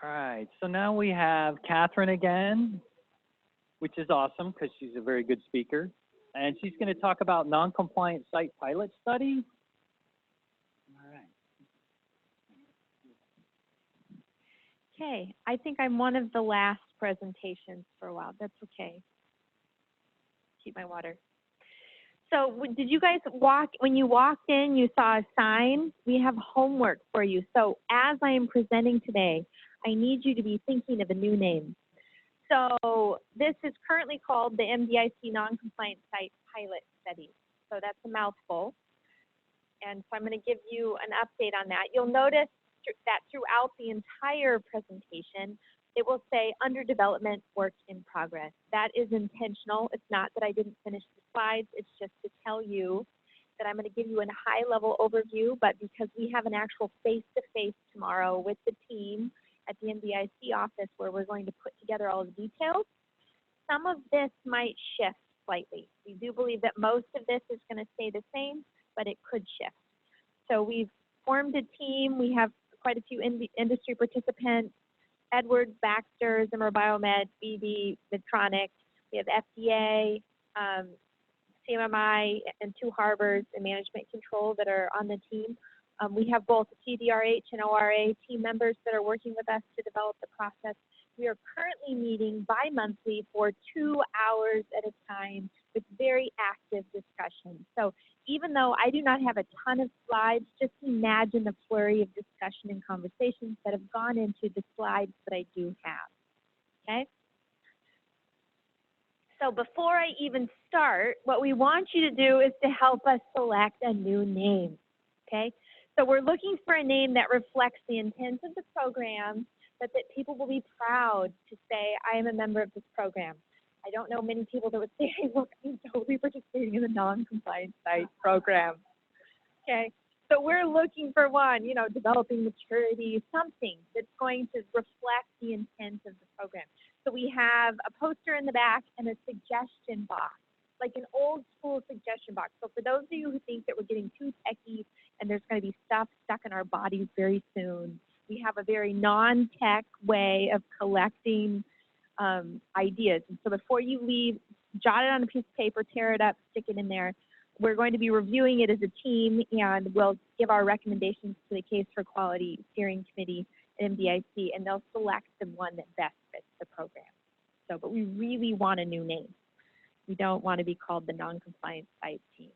All right, so now we have Catherine again, which is awesome because she's a very good speaker. And she's going to talk about non-compliant site pilot study. All right. Okay, I think I'm one of the last presentations for a while. That's okay. Keep my water. So did you guys when you walked in, you saw a sign? We have homework for you. So as I am presenting today, I need you to be thinking of a new name. So this is currently called the MDIC Non-Compliant Site Pilot Study. So that's a mouthful. And so I'm going to give you an update on that. You'll notice that throughout the entire presentation, it will say under development, work in progress. That is intentional. It's not that I didn't finish the slides. It's just to tell you that I'm going to give you a high-level overview, but because we have an actual face-to-face tomorrow with the team at the MDIC office where we're going to put together all the details, some of this might shift slightly. We do believe that most of this is going to stay the same, but it could shift. So we've formed a team. We have quite a few industry participants: Edwards, Baxter, Zimmer Biomed, BD, Medtronic. We have FDA, CMMI, and 2 harbors and management control that are on the team. We have both CDRH and ORA team members that are working with us to develop the process. We are currently meeting bi-monthly for 2 hours at a time with very active discussion. So even though I do not have a ton of slides, just imagine the flurry of discussion and conversations that have gone into the slides that I do have, okay? So before I even start, what we want you to do is to help us select a new name, okay? So we're looking for a name that reflects the intent of the program, but that people will be proud to say, I am a member of this program. I don't know many people that would say, hey, look, I'm totally participating in the non-compliant site program, okay? So we're looking for one, you know, developing maturity, something that's going to reflect the intent of the program. So we have a poster in the back and a suggestion box, like an old school suggestion box. So for those of you who think that we're getting too techy and there's going to be stuff stuck in our bodies very soon, we have a very non-tech way of collecting ideas. And so before you leave, jot it on a piece of paper, tear it up, stick it in there. We're going to be reviewing it as a team, and we'll give our recommendations to the Case for Quality Steering Committee at MDIC, and they'll select the one that best fits the program. So, but we really want a new name. We don't want to be called the non-compliant site team.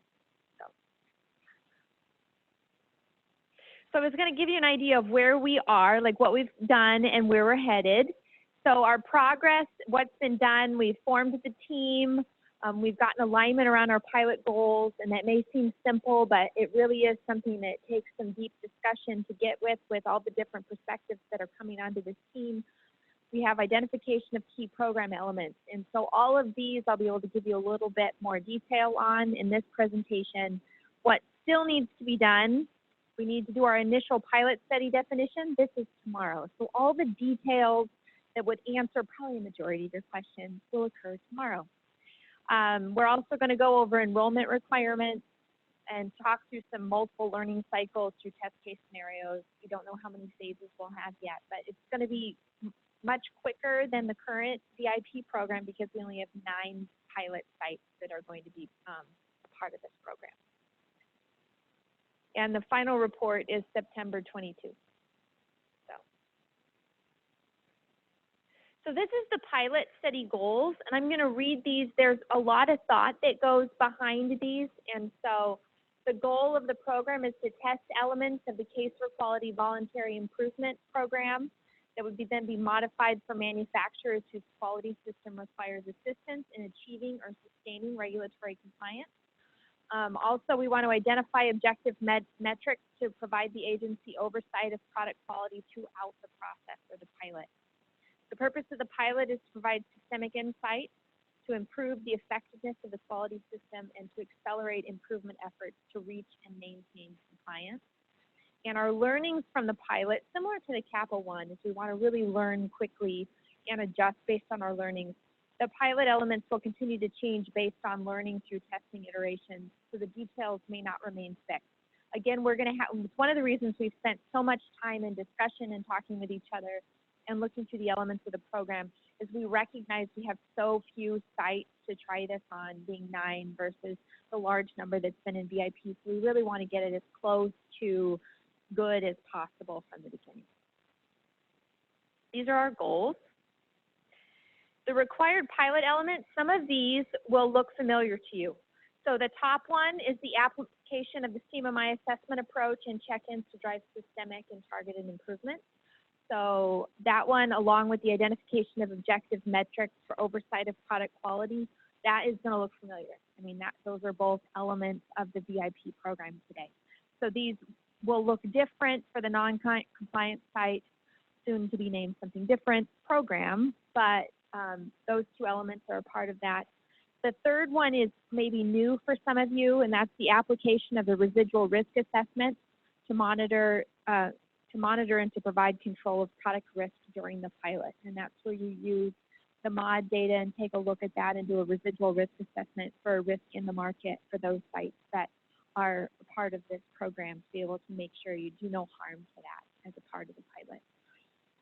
So I was going to give you an idea of where we are, like what we've done and where we're headed. So our progress, what's been done, we've formed the team, we've gotten alignment around our pilot goals, and that may seem simple, but it really is something that takes some deep discussion to get with all the different perspectives that are coming onto this team. We have identification of key program elements, and so all of these I'll be able to give you a little bit more detail on in this presentation. What still needs to be done, we need to do our initial pilot study definition. This is tomorrow. So all the details that would answer probably a majority of your questions will occur tomorrow. We're also going to go over enrollment requirements and talk through some multiple learning cycles through test case scenarios. We don't know how many phases we'll have yet, but it's going to be much quicker than the current VIP program because we only have 9 pilot sites that are going to be a part of this program. And the final report is September 22. So this is the pilot study goals, and I'm going to read these. There's a lot of thought that goes behind these, and so the goal of the program is to test elements of the Case for Quality Voluntary Improvement Program that would then be modified for manufacturers whose quality system requires assistance in achieving or sustaining regulatory compliance. Also, we want to identify objective metrics to provide the agency oversight of product quality throughout the process or the pilot. The purpose of the pilot is to provide systemic insight to improve the effectiveness of the quality system and to accelerate improvement efforts to reach and maintain compliance. And our learnings from the pilot, similar to the CAPA one, is we want to really learn quickly and adjust based on our learnings. The pilot elements will continue to change based on learning through testing iterations, so the details may not remain fixed. Again, we're going to have, it's one of the reasons we've spent so much time in discussion and talking with each other, and looking through the elements of the program is we recognize we have so few sites to try this on, being 9 versus the large number that's been in VIP. So we really want to get it as close to good as possible from the beginning. These are our goals. The required pilot elements, some of these will look familiar to you. So the top one is the application of the CMMI assessment approach and check-ins to drive systemic and targeted improvement. So that one, along with the identification of objective metrics for oversight of product quality, that is going to look familiar. I mean, those are both elements of the VIP program today. So these will look different for the non-compliant site, soon to be named something different program, but those two elements are a part of that. The third one is maybe new for some of you, and that's the application of the residual risk assessment to monitor and to provide control of product risk during the pilot. And that's where you use the MOD data and take a look at that and do a residual risk assessment for a risk in the market for those sites that are a part of this program to be able to make sure you do no harm to that as a part of the pilot.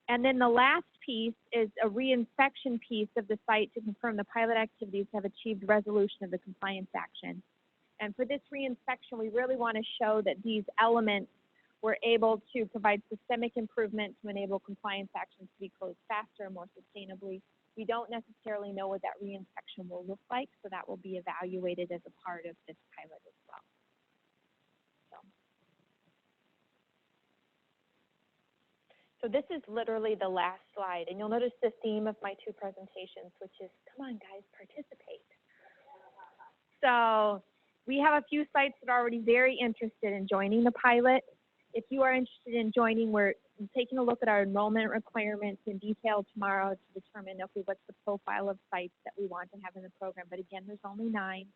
And then the last piece is a reinspection piece of the site to confirm the pilot activities have achieved resolution of the compliance action. And for this reinspection, we really want to show that these elements were able to provide systemic improvement to enable compliance actions to be closed faster and more sustainably. We don't necessarily know what that reinspection will look like, so that will be evaluated as a part of this pilot as well. So this is literally the last slide, and you'll notice the theme of my two presentations, which is, come on guys, participate. So we have a few sites that are already very interested in joining the pilot. If you are interested in joining, we're taking a look at our enrollment requirements in detail tomorrow to determine, okay, what's the profile of sites that we want to have in the program. But again, there's only 9.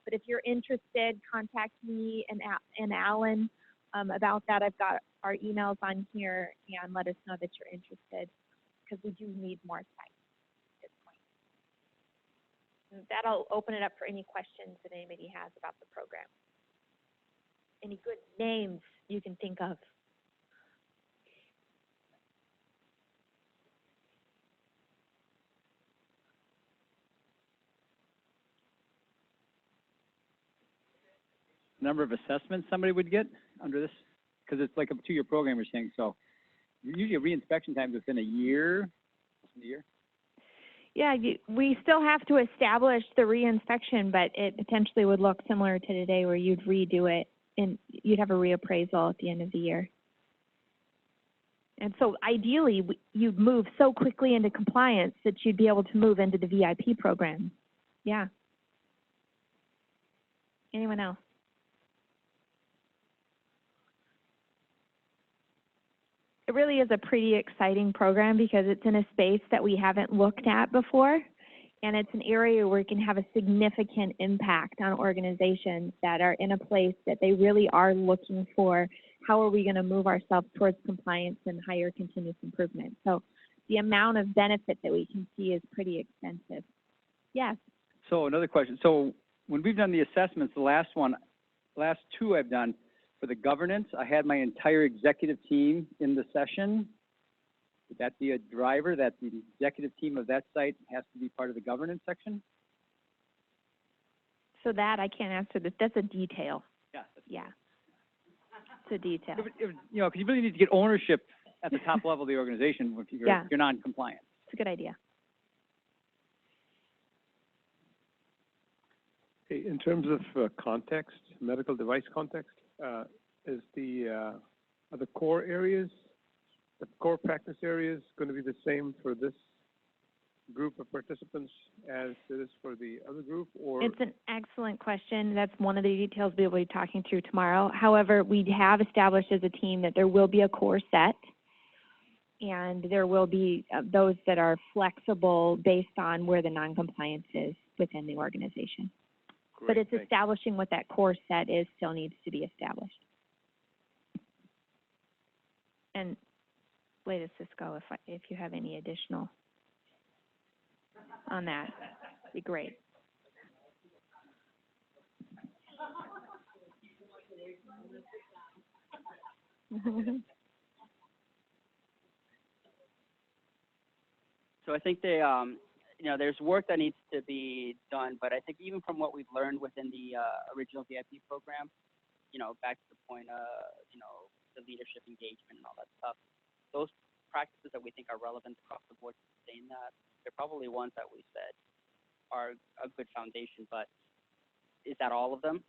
But if you're interested, contact me and Alan about that. I've got our emails on here, and let us know that you're interested, because we do need more sites at this point. And that'll open it up for any questions that anybody has about the program. Any good names you can think of? Number of assessments somebody would get under this? Because it's like a 2-year program, you're saying, so usually a reinspection time is within a year, Yeah, we still have to establish the reinspection, but it potentially would look similar to today where you'd redo it and you'd have a reappraisal at the end of the year. And so ideally, you'd move so quickly into compliance that you'd be able to move into the VIP program. Yeah. Anyone else? It really is a pretty exciting program because it's in a space that we haven't looked at before, and it's an area where it can have a significant impact on organizations that are in a place that they really are looking for how are we going to move ourselves towards compliance and higher continuous improvement. So the amount of benefit that we can see is pretty extensive. Yes? So another question. So when we've done the assessments, the last 2 I've done, for the governance, I had my entire executive team in the session. Would that be a driver that the executive team of that site has to be part of the governance section? So that I can't answer this. That's a detail. Yeah. Yeah. It's a detail. You know, because you really need to get ownership at the top level of the organization if you're non-compliant. It's a good idea. Hey, in terms of context, medical device context, are the core areas, the core practice areas, going to be the same for this group of participants as it is for the other group, or? It's an excellent question. That's one of the details we'll be talking through tomorrow. However, we have established as a team that there will be a core set, and there will be those that are flexible based on where the non-compliance is within the organization. Great, but it's establishing what that core set is still needs to be established. And Leda Cisco, if you have any additional on that, be great. So I think they, there's work that needs to be done, but I think even from what we've learned within the original VIP program, back to the point of, the leadership engagement and all that stuff, those practices that we think are relevant across the board to sustain that, they're probably ones that we said are a good foundation, but is that all of them?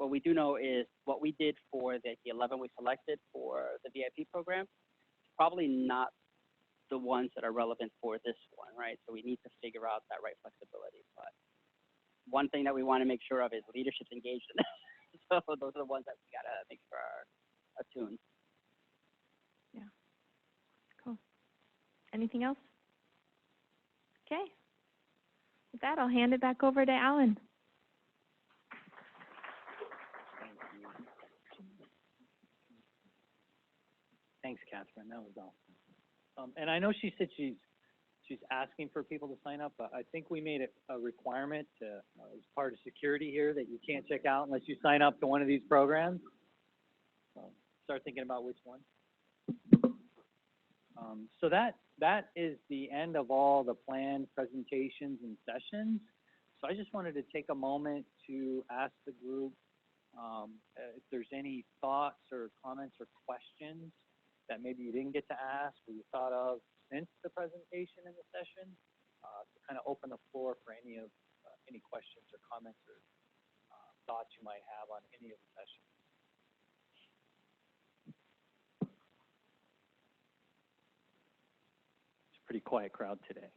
What we do know is what we did for the 11 we selected for the VIP program, probably not the ones that are relevant for this one, right? So we need to figure out that right flexibility. But one thing that we want to make sure of is leadership's engaged in this. So those are the ones that we got to make sure are attuned. Yeah. Cool. Anything else? Okay. With that, I'll hand it back over to Alan. Thanks, Catherine. That was awesome. And I know she said she's asking for people to sign up, but I think we made it a requirement to, as part of security here, that you can't check out unless you sign up to one of these programs. So start thinking about which one. So that is the end of all the planned presentations and sessions. So I just wanted to take a moment to ask the group if there's any thoughts or comments or questions that maybe you didn't get to ask or you thought of since the presentation in the session, to kind of open the floor for any questions or comments or thoughts you might have on any of the sessions. It's a pretty quiet crowd today.